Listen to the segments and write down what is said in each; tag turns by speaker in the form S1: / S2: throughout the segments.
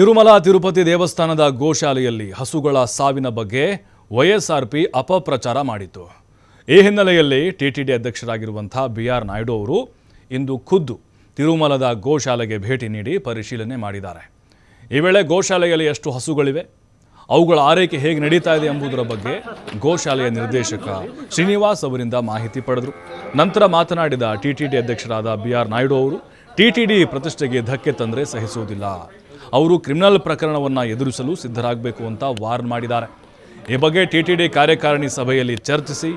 S1: ತಿರುಮಲ ತಿರುಪತಿ ದೇವಸ್ಥಾನದ ಗೋಶಾಲೆಯಲ್ಲಿ ಹಸುಗಳ ಸಾವಿನ ಬಗ್ಗೆ ವೈಎಸ್ಆರ್ಪಿ ಅಪಪ್ರಚಾರ ಮಾಡಿತು. ಈ ಹಿನ್ನೆಲೆಯಲ್ಲಿ ಟಿಟಿಡಿ ಅಧ್ಯಕ್ಷರಾಗಿರುವಂತಹ ಬಿಆರ್ ನಾಯ್ಡು ಅವರು ಇಂದು ಖುದ್ದು ತಿರುಮಲದ ಗೋಶಾಲೆಗೆ ಭೇಟಿ ನೀಡಿ ಪರಿಶೀಲನೆ ಮಾಡಿದ್ದಾರೆ. ಈ ವೇಳೆ ಗೋಶಾಲೆಯಲ್ಲಿ ಎಷ್ಟು ಹಸುಗಳಿವೆ, ಅವುಗಳ ಆರೈಕೆ ಹೇಗೆ ನಡೀತಾ ಇದೆ ಎಂಬುದರ ಬಗ್ಗೆ ಗೋಶಾಲೆಯ ನಿರ್ದೇಶಕ ಶ್ರೀನಿವಾಸ್ ಅವರಿಂದ ಮಾಹಿತಿ ಪಡೆದರು. ನಂತರ ಮಾತನಾಡಿದ ಟಿಟಿಡಿ ಅಧ್ಯಕ್ಷರಾದ ಬಿಆರ್ ನಾಯ್ಡು ಅವರು ಟಿಟಿಡಿ ಪ್ರತಿಷ್ಠೆಗೆ ಧಕ್ಕೆ ತಂದರೆ ಸಹಿಸುವುದಿಲ್ಲ, ಅವರು ಕ್ರಿಮಿನಲ್ ಪ್ರಕರಣವನ್ನು ಎದುರಿಸಲು ಸಿದ್ಧರಾಗಬೇಕು ಅಂತ ವಾರ್ನ್ ಮಾಡಿದ್ದಾರೆ. ಈ ಬಗ್ಗೆ ಟಿಟಿಡಿ ಕಾರ್ಯಕಾರಿಣಿ ಸಭೆಯಲ್ಲಿ ಚರ್ಚಿಸಿ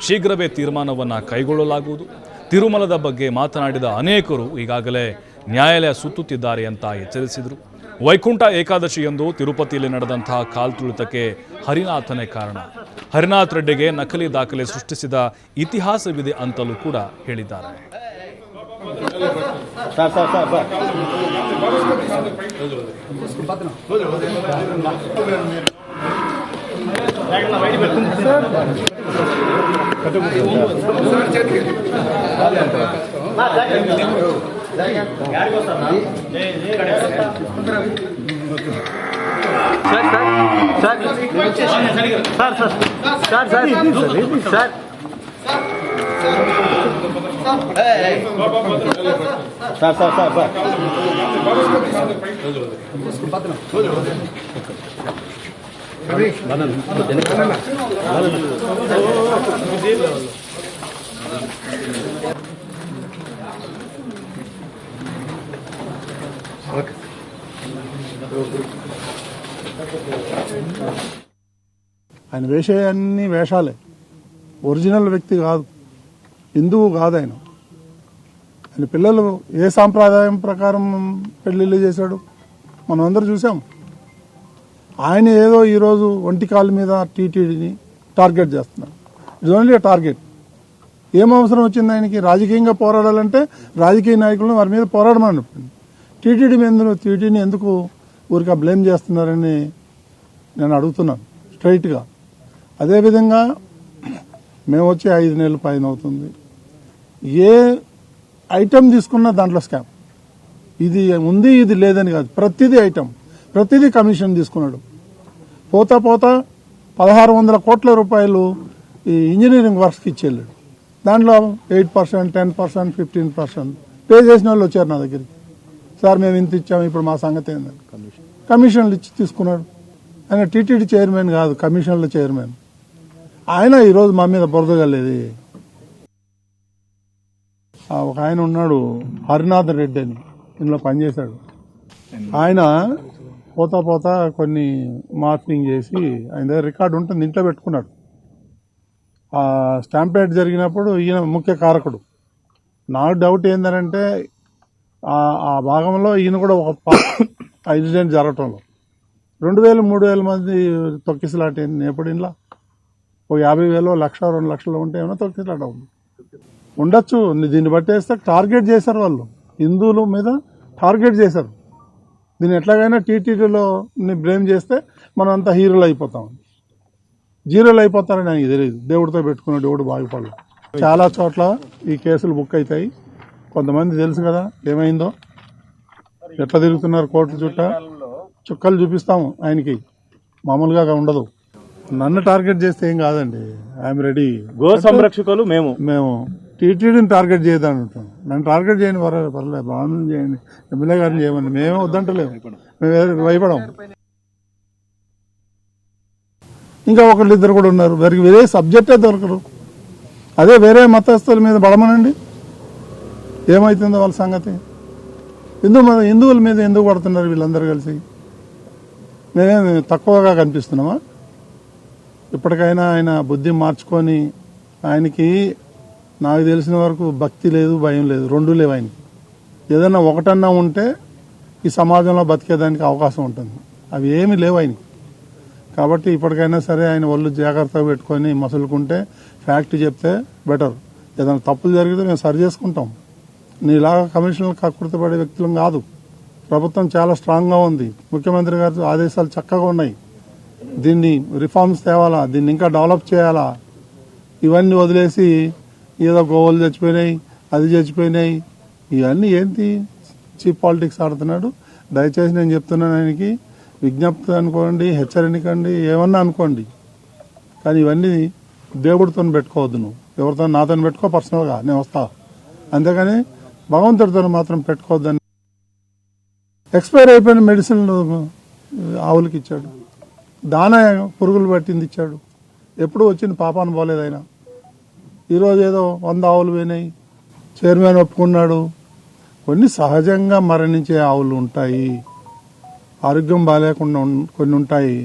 S1: ಶೀಘ್ರವೇ ತೀರ್ಮಾನವನ್ನು ಕೈಗೊಳ್ಳಲಾಗುವುದು. ತಿರುಮಲದ ಬಗ್ಗೆ ಮಾತನಾಡಿದ ಅನೇಕರು ಈಗಾಗಲೇ ನ್ಯಾಯಾಲಯ ಸುತ್ತುತ್ತಿದ್ದಾರೆ ಅಂತ ಎಚ್ಚರಿಸಿದರು. ವೈಕುಂಠ ಏಕಾದಶಿಯಂದು ತಿರುಪತಿಯಲ್ಲಿ ನಡೆದಂತಹ ಕಾಲ್ತುಳಿತಕ್ಕೆ ಹರಿನಾಥನೇ ಕಾರಣ. ಹರಿನಾಥ್ ರೆಡ್ಡಿಗೆ ನಕಲಿ ದಾಖಲೆ ಸೃಷ್ಟಿಸಿದ ಇತಿಹಾಸವಿದೆ ಅಂತಲೂ ಕೂಡ ಹೇಳಿದ್ದಾರೆ.
S2: ఆయన వేసే అన్ని వేషాలే, ఒరిజినల్ వ్యక్తి కాదు, హిందువు కాదు. ఆయన పిల్లలు ఏ సాంప్రదాయం ప్రకారం పెళ్లిళ్ళు చేశాడు మనం అందరూ చూసాం. ఆయన ఏదో ఈరోజు ఒంటి కాళ్ళ మీద టీటీడీని టార్గెట్ చేస్తున్నారు. It's only target. ఏం అవసరం వచ్చింది ఆయనకి? రాజకీయంగా పోరాడాలంటే రాజకీయ నాయకులను వారి మీద పోరాడమని టీటీడీని ఎందుకు ఊరికా బ్లేమ్ చేస్తున్నారని నేను అడుగుతున్నాను స్ట్రైట్గా. అదేవిధంగా మేము వచ్చి 5 నెలల పైన అవుతుంది. ఏ ఐటమ్ తీసుకున్నా దాంట్లో స్కామ్. ఇది ఉంది ఇది లేదని కాదు, ప్రతిదీ ఐటమ్, ప్రతిదీ కమిషన్ తీసుకున్నాడు. పోతా 1600 కోట్ల రూపాయలు ఈ ఇంజనీరింగ్ వర్క్స్కి ఇచ్చేళ్ళాడు. దాంట్లో 8%, 10%, 15% పే చేసిన వాళ్ళు వచ్చారు నా దగ్గరికి. సార్ మేము ఇంత ఇచ్చాము, ఇప్పుడు మా సంగతి ఏందని కమిషన్లు ఇచ్చి తీసుకున్నాడు. ఆయన టీటీడీ చైర్మన్ కాదు, కమిషన్ల చైర్మన్. ఆయన ఈరోజు మా మీద బురదగలేదు. ఒక ఆయన ఉన్నాడు హరినాథ్ రెడ్డి అని, ఇందులో పనిచేశాడు. ఆయన పోతా కొన్ని మార్పింగ్ చేసి ఆయన దగ్గర రికార్డు ఉంటుంది, ఇంట్లో పెట్టుకున్నాడు. ఆ స్టాంపేడ్ జరిగినప్పుడు ఈయన ముఖ్య కారకుడు. నాకు డౌట్ ఏంటంటే ఆ భాగంలో ఈయన కూడా ఒక ఇన్సిడెంట్ జరగటంలో 2000-3000 మంది తొక్కిసలాట ఎప్పుడు ఇంట్లో ఒక 50,000, 1,00,000, 2 లక్షలు ఉంటే ఏమైనా తొక్కిసలాట ఉండొచ్చు. దీన్ని బట్టేస్తే టార్గెట్ చేశారు వాళ్ళు, హిందువుల మీద టార్గెట్ చేశారు. దీన్ని ఎట్లాగైనా టీటీడీలో బ్లేమ్ చేస్తే మనం అంతా హీరోలు అయిపోతాం. జీరోలు అయిపోతారని నాకు తెలియదు. దేవుడితో పెట్టుకున్న దేవుడు బాగుపడలేదు. చాలా చోట్ల ఈ కేసులు బుక్ అవుతాయి. కొంతమంది తెలుసు కదా ఏమైందో, ఎట్లా తిరుగుతున్నారు కోర్టు చుట్టూ. చుక్కలు చూపిస్తాము ఆయనకి, మామూలుగా ఉండదు. నన్ను టార్గెట్ చేస్తే ఏం కాదండి, ఐఎమ్ రెడీ.
S3: గో సంరక్షకులు మేము
S2: టీటీడీని టార్గెట్ చేయదని ఉంటాం. నన్ను టార్గెట్ చేయండి, పర్లేదు, బాగుంది చేయండి, ఎమ్మెల్యే గారిని చేయమని మేమే వద్దంటలేము, మేము భయపడం. ఇంకా ఒకళ్ళిద్దరు కూడా ఉన్నారు, వేరే సబ్జెక్టే దొరకరు. అదే వేరే మతస్థుల మీద పడమనండి, ఏమవుతుందో వాళ్ళ సంగతి. హిందువుల మీద ఎందుకు పడుతున్నారు వీళ్ళందరూ కలిసి? మేమేమి తక్కువగా కనిపిస్తున్నామా? ఇప్పటికైనా ఆయన బుద్ధి మార్చుకొని, ఆయనకి నాకు తెలిసిన వరకు భక్తి లేదు, భయం లేదు, రెండూ లేవు ఆయనకి. ఏదన్నా ఒకటన్నా ఉంటే ఈ సమాజంలో బతికేదానికి అవకాశం ఉంటుంది. అవి ఏమీ లేవు ఆయనకి. కాబట్టి ఇప్పటికైనా సరే ఆయన ఒళ్ళు జాగ్రత్తగా పెట్టుకొని మసులుకుంటే, ఫ్యాక్ట్ చెప్తే బెటర్. ఏదైనా తప్పులు జరిగితే మేము సరి చేసుకుంటాం. నీలాగా కమిషనర్లు కక్కుర్తిపడే వ్యక్తులం కాదు. ప్రభుత్వం చాలా స్ట్రాంగ్గా ఉంది, ముఖ్యమంత్రి గారి ఆదేశాలు చక్కగా ఉన్నాయి. దీన్ని రిఫార్మ్స్ తేవాలా, దీన్ని ఇంకా డెవలప్ చేయాలా. ఇవన్నీ వదిలేసి ఏదో గోవులు చచ్చిపోయినాయి, అది చచ్చిపోయినాయి, ఇవన్నీ ఏంటి చీప్ పాలిటిక్స్ ఆడుతున్నాడు. దయచేసి నేను చెప్తున్నాను ఆయనకి, విజ్ఞప్తి అనుకోండి, హెచ్చరికండి, ఏమన్నా అనుకోండి, కానీ ఇవన్నీ దేవుడితో పెట్టుకోవద్దు. నువ్వు ఎవరితో నాతో పెట్టుకో, పర్సనల్గా నేను వస్తా, అంతేగాని భగవంతుడితో మాత్రం పెట్టుకోవద్దని. ఎక్స్పైర్ అయిపోయిన మెడిసిన్ ఆవులకి ఇచ్చాడు, దానా పురుగులు పట్టింది ఇచ్చాడు, ఎప్పుడు వచ్చింది పాపాను పోలేదు ఆయన. ఈరోజు ఏదో 100 ఆవులు పోయినాయి, చైర్మన్ ఒప్పుకున్నాడు. కొన్ని సహజంగా మరణించే ఆవులు ఉంటాయి, ఆరోగ్యం బాగాలేకుండా కొన్ని ఉంటాయి,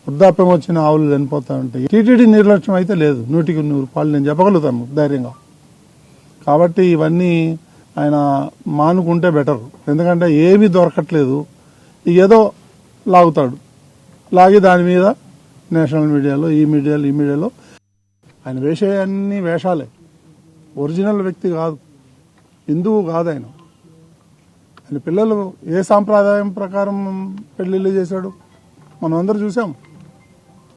S2: వృద్ధాప్యం వచ్చిన ఆవులు చనిపోతూ ఉంటాయి. టీటీడీ నిర్లక్ష్యం అయితే లేదు, 100కి 100 నేను చెప్పగలుగుతాను ధైర్యంగా. కాబట్టి ఇవన్నీ ఆయన మానుకుంటే బెటర్, ఎందుకంటే ఏమీ దొరకట్లేదు. ఏదో లాగుతాడు, లాగి దాని మీద నేషనల్ మీడియాలో, ఈ మీడియాలో ఆయన వేసే అన్ని వేషాలే. ఒరిజినల్ వ్యక్తి కాదు, హిందువు కాదు ఆయన. ఆయన పిల్లలు ఏ సాంప్రదాయం ప్రకారం పెళ్లిళ్ళు చేశాడు మనం అందరూ చూసాం.